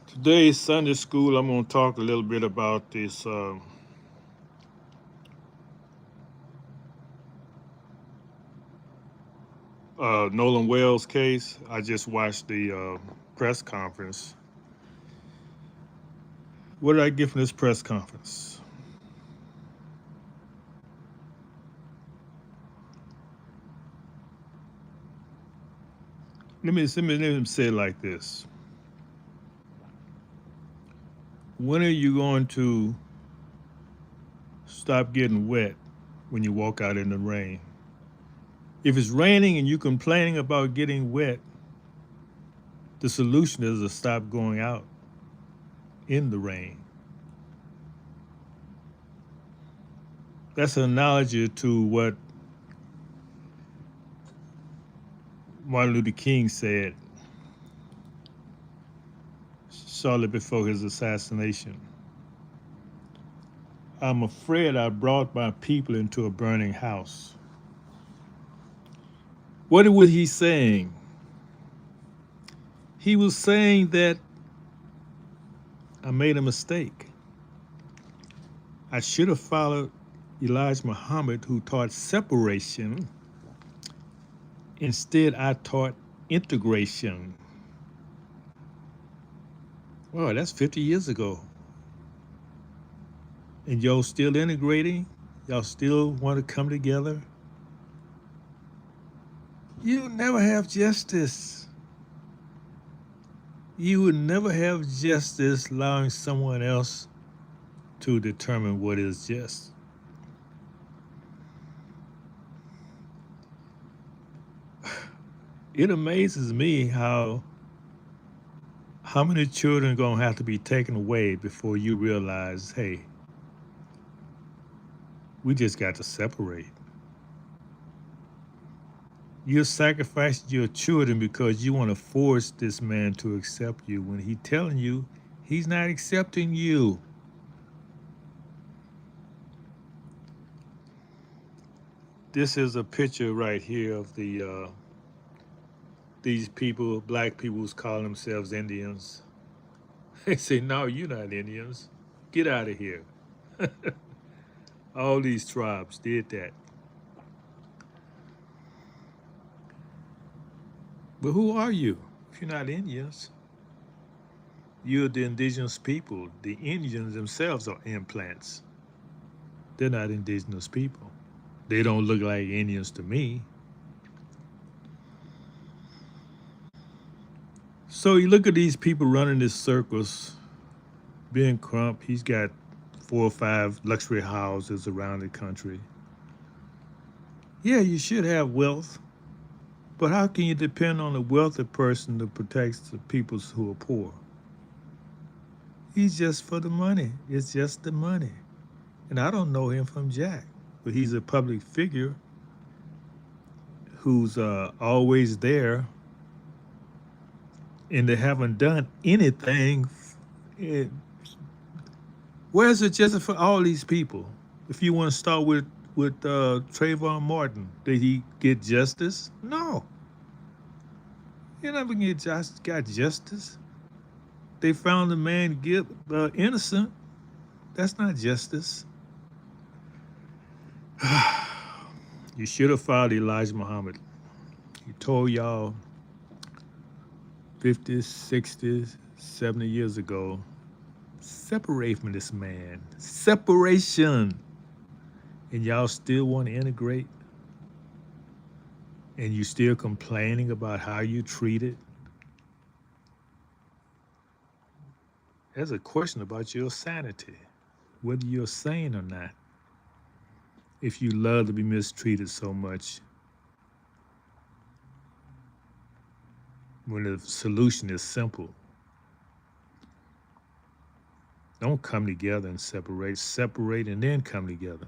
Today's Sunday school, I'm going to talk a little bit about this Nolan Wells case. I just watched the press conference. What did I get from this press conference? Let me say it like this. When are you going to stop getting wet when you walk out in the rain? If it's raining and you're complaining about getting wet, the solution is to stop going out in the rain. That's an analogy to what Martin Luther King said shortly before his assassination. I'm afraid I brought my people into a burning house. What was he saying? He was saying that I made a mistake. I should have followed Elijah Muhammad, who taught separation. Instead, I taught integration. Well, that's 50 years ago. And y'all still integrating? Y'all still want to come together? You never have justice. You would never have justice allowing someone else to determine what is just. It amazes me how many children are gonna have to be taken away before you realize, hey, we just got to separate. You're sacrificing your children because you want to force this man to accept you when he's telling you he's not accepting you. This is a picture right here of these people, black people who's calling themselves Indians. They say, no, you're not Indians. Get out of here. All these tribes did that. But who are you if you're not Indians? You're the indigenous people. The Indians themselves are implants. They're not indigenous people. They don't look like Indians to me. So you look at these people running this circus. Ben Crump, he's got 4 or 5 luxury houses around the country. Yeah, you should have wealth, but how can you depend on a wealthy person to protect the people who are poor? He's just for the money. It's just the money. And I don't know him from Jack, but he's a public figure who's always there, and they haven't done anything. Eh, Where's the justice for all these people? If you want to start with Trayvon Martin, did he get justice? No, he never got justice. They found the man innocent. That's not justice. You should have followed Elijah Muhammad. He told y'all 50s, 60s, 70 years ago, separate from this man. Separation. And y'all still want to integrate? And you still complaining about how you treated? There's a question about your sanity, whether you're sane or not. If you love to be mistreated so much, when the solution is simple, don't come together and separate. Separate and then come together.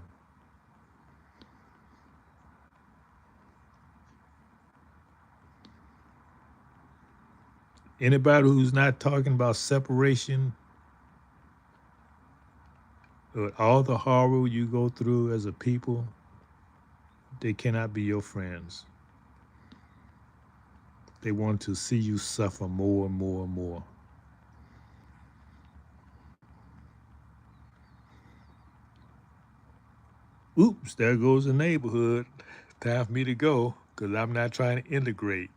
Anybody who's not talking about separation, or all the horror you go through as a people, they cannot be your friends. They want to see you suffer more and more and more. Oops, there goes the neighborhood. Time for me to go because I'm not trying to integrate.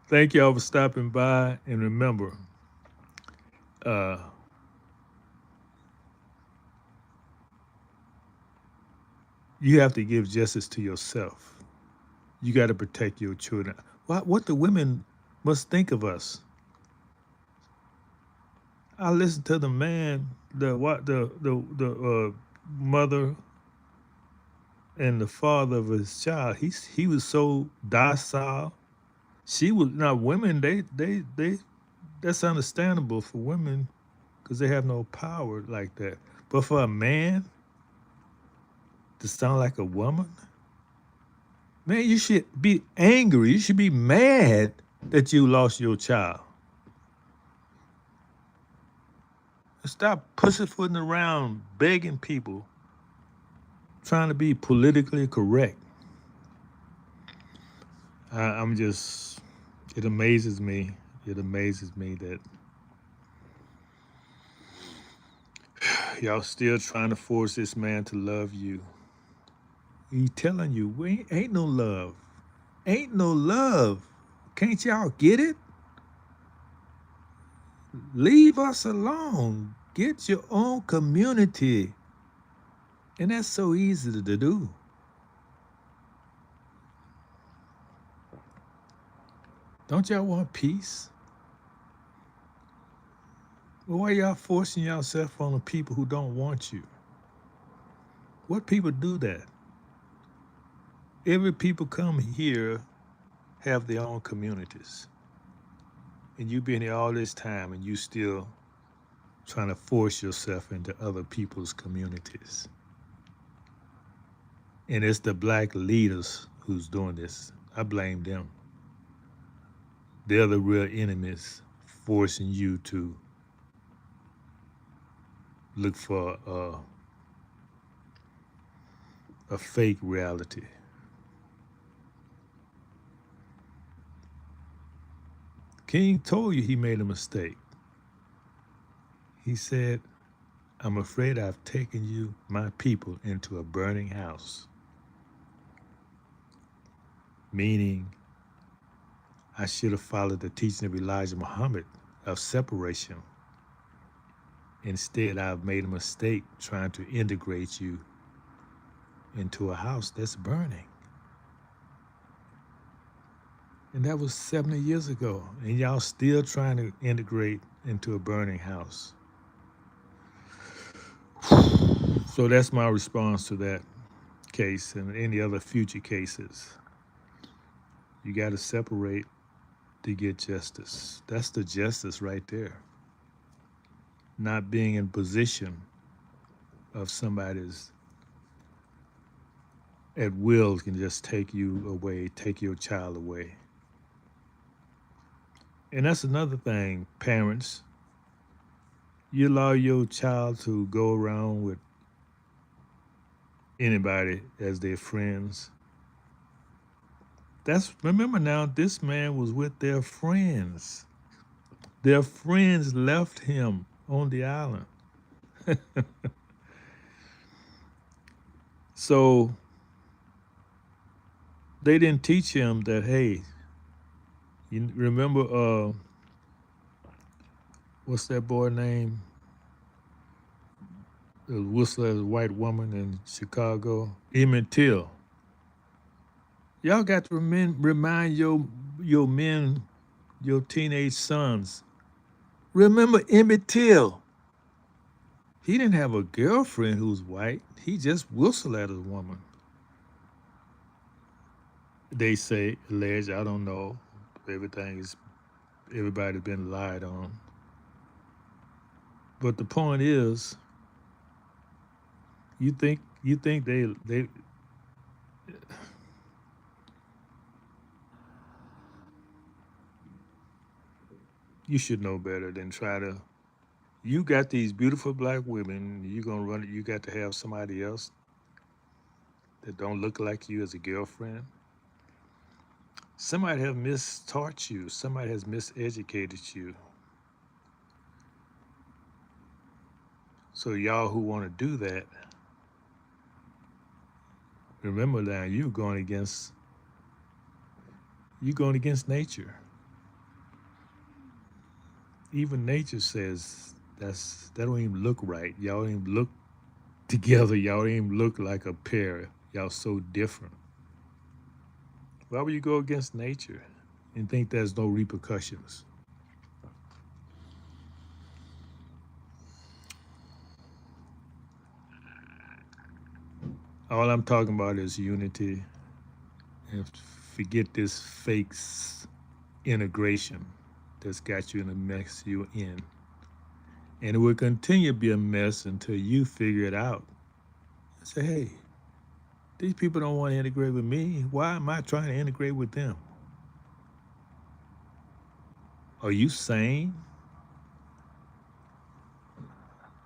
Thank y'all for stopping by. And remember, uh, you have to give justice to yourself. You got to protect your children. What the women must think of us. I listened to the man, the mother and the father of his child. He was so docile. She was now women. They that's understandable for women because they have no power like that. But for a man to sound like a woman, man, you should be angry. You should be mad that you lost your child. Stop pussyfooting around, begging people, trying to be politically correct. I'm just, it amazes me. It amazes me that y'all still trying to force this man to love you. He telling you, we ain't no love. Ain't no love. Can't y'all get it? Leave us alone. Get your own community. And that's so easy to do. Don't y'all want peace? Well, why y'all forcing yourself on the people who don't want you? What people do that? Every people come here have their own communities. And you've been here all this time and you still trying to force yourself into other people's communities. And it's the black leaders who's doing this. I blame them. They're the real enemies forcing you to look for a fake reality. King told you he made a mistake. He said, I'm afraid I've taken you, my people, into a burning house. Meaning, I should have followed the teaching of Elijah Muhammad of separation. Instead, I've made a mistake trying to integrate you into a house that's burning. And that was 70 years ago. And y'all still trying to integrate into a burning house. So that's my response to that case and any other future cases. You got to separate to get justice. That's the justice right there. Not being in position of somebody's at will can just take you away, take your child away. And that's another thing, parents. You allow your child to go around with anybody as their friends. Remember now, this man was with their friends. Their friends left him on the island. So they didn't teach him that, hey, you remember what's that boy name? The whistler, a white woman in Chicago, Emmett Till. Y'all got to remind your men, your teenage sons. Remember Emmett Till. He didn't have a girlfriend who was white. He just whistled at a woman. They say, alleged, I don't know. Everybody's been lied on. But the point is, you think they you should know better than try to. You got these beautiful black women. You gonna run it. You got to have somebody else that don't look like you as a girlfriend. Somebody has mistaught you. Somebody has miseducated you. So y'all who want to do that, remember now you're going against nature. Even nature says that don't even look right. Y'all don't even look together. Y'all don't even look like a pair. Y'all so different. Why would you go against nature and think there's no repercussions? All I'm talking about is unity and forget this fake integration that's got you in the mess you're in. And it will continue to be a mess until you figure it out. Say, hey, these people don't want to integrate with me. Why am I trying to integrate with them? Are you sane?